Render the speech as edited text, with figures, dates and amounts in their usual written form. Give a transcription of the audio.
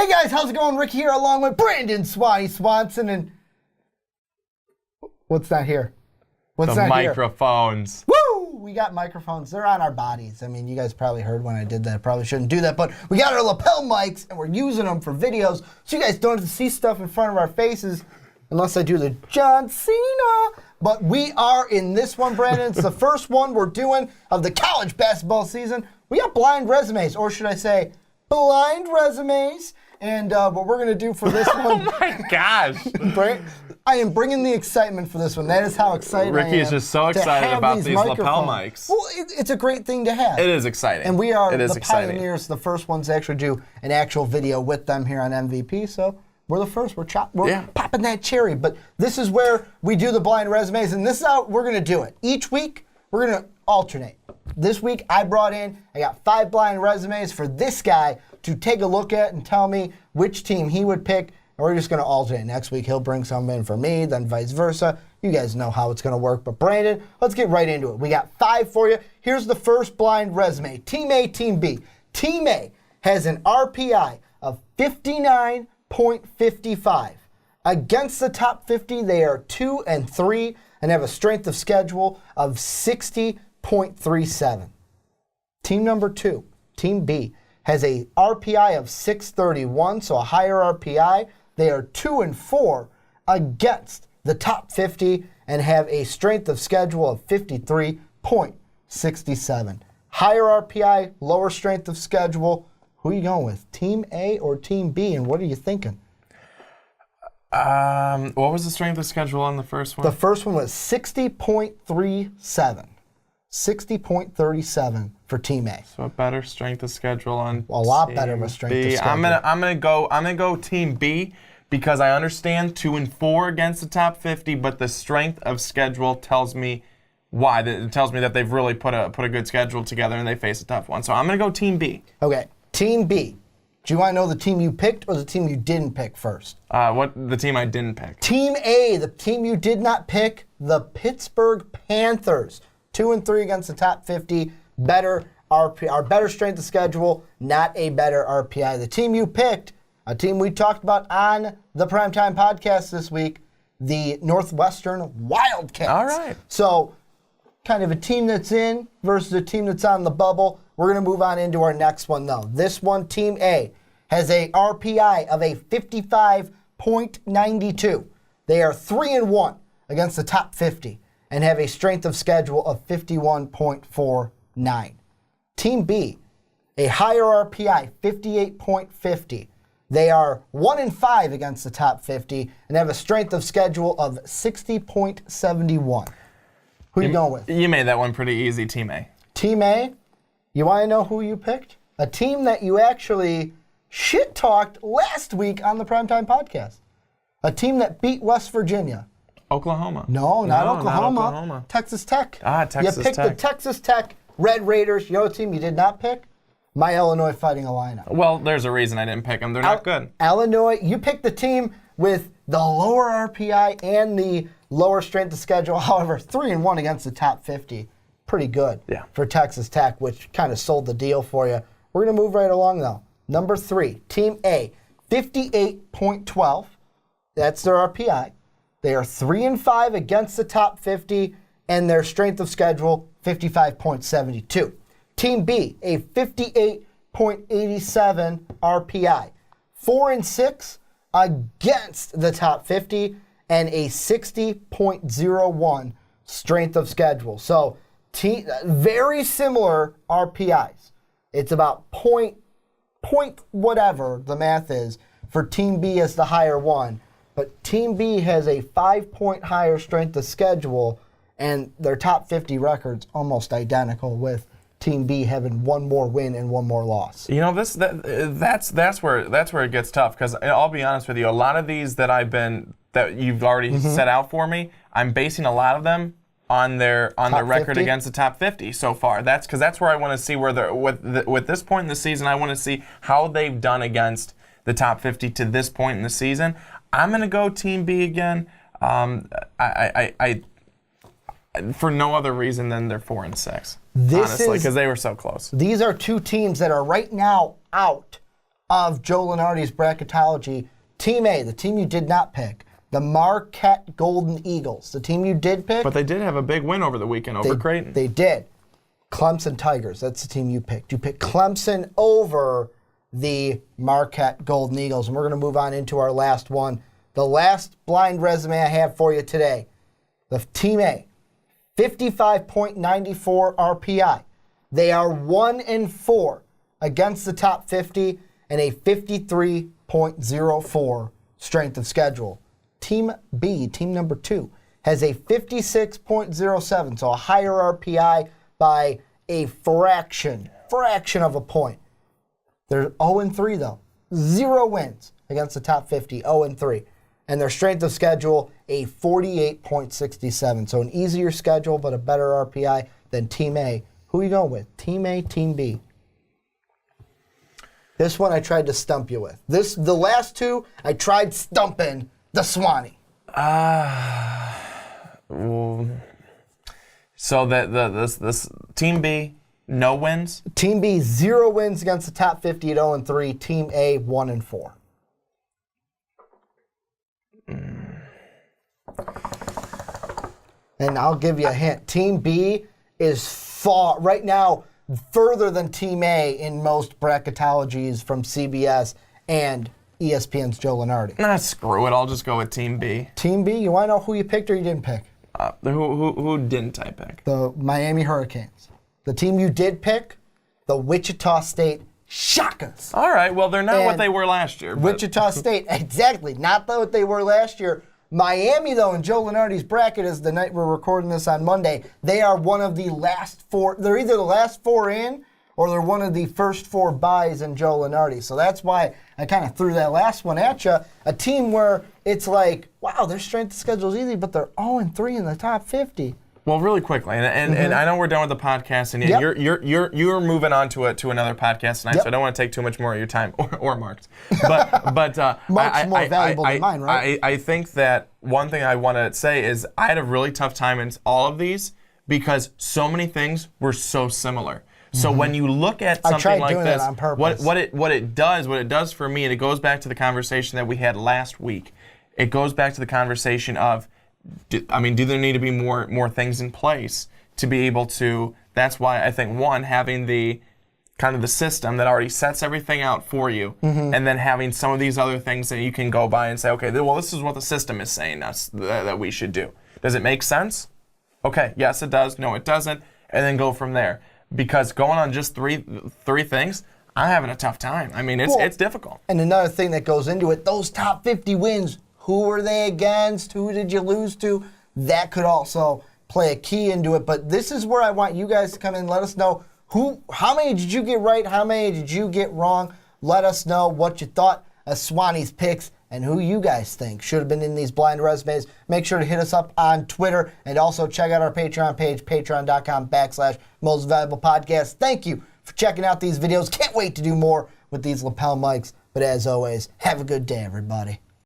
Hey guys, how's it going? Rick here along with Brandon Swanson and... What's that here? What's the that microphones. Here? Woo! We got microphones. They're on our bodies. I mean, you guys probably heard when I did that. Probably shouldn't do that, but we got our lapel mics and we're using them for videos so you guys don't have to see stuff in front of our faces unless I do the John Cena. But we are in this one, Brandon. It's the first one we're doing of the college basketball season. We got blind resumes, or should I say blind resumes. And what we're going to do for this one... Oh my gosh. I am bringing the excitement for this one. That is how excited Ricky I am. is just so excited about these lapel mics. Well, it's a great thing to have. It is exciting. And we are the pioneers, the first ones to actually do an actual video with them here on MVP. So we're the first. We're popping that cherry. But this is where we do the blind resumes. And this is how we're going to do it. Each week, we're going to alternate. This week, I got 5 blind resumes for this guy to take a look at and tell me which team he would pick. And we're just going to alternate. Next week, he'll bring some in for me, then vice versa. You guys know how it's going to work. But Brandon, let's get right into it. We got 5 for you. Here's the first blind resume. Team A, Team B. Team A has an RPI of 59.55. Against the top 50, they are 2-3 and have a strength of schedule of 60.37. Team number 2, Team B, has a RPI of 631, so a higher RPI. They are 2-4 against the top 50 and have a strength of schedule of 53.67. Higher RPI, lower strength of schedule. Who are you going with, Team A or Team B, and what are you thinking? What was the strength of schedule on the first one? The first one was 60.37. 60.37 for Team A. So a better strength of schedule on a lot better of a strength of schedule. I'm gonna go Team B because I understand 2-4 against the top 50, but the strength of schedule tells me why. It tells me that they've really put a good schedule together and they face a tough one. So I'm gonna go Team B. Okay, Team B. Do you want to know the team you picked or the team you didn't pick first? The team I didn't pick. Team A, the team you did not pick, the Pittsburgh Panthers. 2-3 against the top 50, better RPI, better strength of schedule, not a better RPI. The team you picked, a team we talked about on the Primetime Podcast this week, the Northwestern Wildcats. All right. So, kind of a team that's in versus a team that's on the bubble. We're going to move on into our next one, though. This one, Team A, has a RPI of a 55.92. They are 3-1 against the top 50. And have a strength of schedule of 51.49. Team B, a higher RPI, 58.50. They are 1-5 against the top 50 and have a strength of schedule of 60.71. Who are you going with? You made that one pretty easy, Team A. Team A, you want to know who you picked? A team that you actually shit-talked last week on the Primetime Podcast. A team that beat West Virginia. Oklahoma. No, not Oklahoma. Texas Tech. Texas Tech. You picked the Texas Tech Red Raiders. You know what team you did not pick? My Illinois Fighting Illini. Well, there's a reason I didn't pick them. They're not good. Illinois, you picked the team with the lower RPI and the lower strength of schedule. However, 3-1 against the top 50. Pretty good for Texas Tech, which kind of sold the deal for you. We're going to move right along, though. Number 3, Team A, 58.12. That's their RPI. They are 3-5 against the top 50, and their strength of schedule, 55.72. Team B, a 58.87 RPI. 4-6 against the top 50, and a 60.01 strength of schedule. So, very similar RPIs. It's about point whatever the math is for Team B as the higher one. But Team B has a 5-point higher strength of schedule, and their top 50 records almost identical, with Team B having one more win and one more loss. You know, that's where it gets tough, because I'll be honest with you, a lot of these that you've already set out for me, I'm basing a lot of them on their record 50? Against the top 50 so far. That's because that's where I want to see where they're with this point in the season. I want to see how they've done against the top 50 to this point in the season. I'm going to go Team B again. For no other reason than they're 4-6. Honestly, because they were so close. These are two teams that are right now out of Joe Lunardi's bracketology, Team A, the team you did not pick, the Marquette Golden Eagles, the team you did pick. But they did have a big win over the weekend over Creighton. They did. Clemson Tigers, that's the team you picked. You picked Clemson over the Marquette Golden Eagles. And we're going to move on into our last one. The last blind resume I have for you today. The Team A, 55.94 RPI. They are 1-4 against the top 50 and a 53.04 strength of schedule. Team B, team number 2, has a 56.07, so a higher RPI by a fraction of a point. They're 0-3 though. 0 wins against the top 50, 0-3. And their strength of schedule, a 48.67. So an easier schedule, but a better RPI than Team A. Who are you going with? Team A, Team B? This one I tried to stump you with. The last two, I tried stumping the Swanee. So this Team B, no wins? Team B, 0 wins against the top 50 at 0-3. Team A, 1-4. And I'll give you a hint. Team B is far, right now, further than Team A in most bracketologies from CBS and ESPN's Joe Lunardi. Nah, screw it. I'll just go with Team B. Team B, you want to know who you picked or you didn't pick? Who didn't I pick? The Miami Hurricanes. The team you did pick, the Wichita State Shockers. All right, well, they're not what they were last year. Wichita State, exactly. Not what they were last year. Miami, though, in Joe Lunardi's bracket is the night we're recording this on Monday. They are one of the last 4. They're either the last 4 in or they're one of the first 4 buys in Joe Lunardi. So that's why I kind of threw that last one at you. A team where it's like, wow, their strength of schedule is easy, but they're 0-3 in the top 50. Well, really quickly, and I know we're done with the podcast, and you're moving on to another podcast tonight, so I don't want to take too much more of your time or Mark's. But Mark's more valuable than mine, right? I think that one thing I want to say is I had a really tough time in all of these because so many things were so similar. So when you look at something like this, on purpose. what it does for me, and it goes back to the conversation that we had last week. It goes back to the conversation of, do there need to be more things in place to be able to? That's why I think having the kind of the system that already sets everything out for you, and then having some of these other things that you can go by and say, okay, well, this is what the system is saying us that we should do. Does it make sense? Okay, yes, it does. No, it doesn't, and then go from there. Because going on just three things, I'm having a tough time. It's difficult. And another thing that goes into it, those top 50 wins. Who were they against? Who did you lose to? That could also play a key into it. But this is where I want you guys to come in and let us know how many did you get right? How many did you get wrong? Let us know what you thought of Swanee's picks and who you guys think should have been in these blind resumes. Make sure to hit us up on Twitter and also check out our Patreon page, patreon.com/Most Valuable Podcast. Thank you for checking out these videos. Can't wait to do more with these lapel mics. But as always, have a good day, everybody.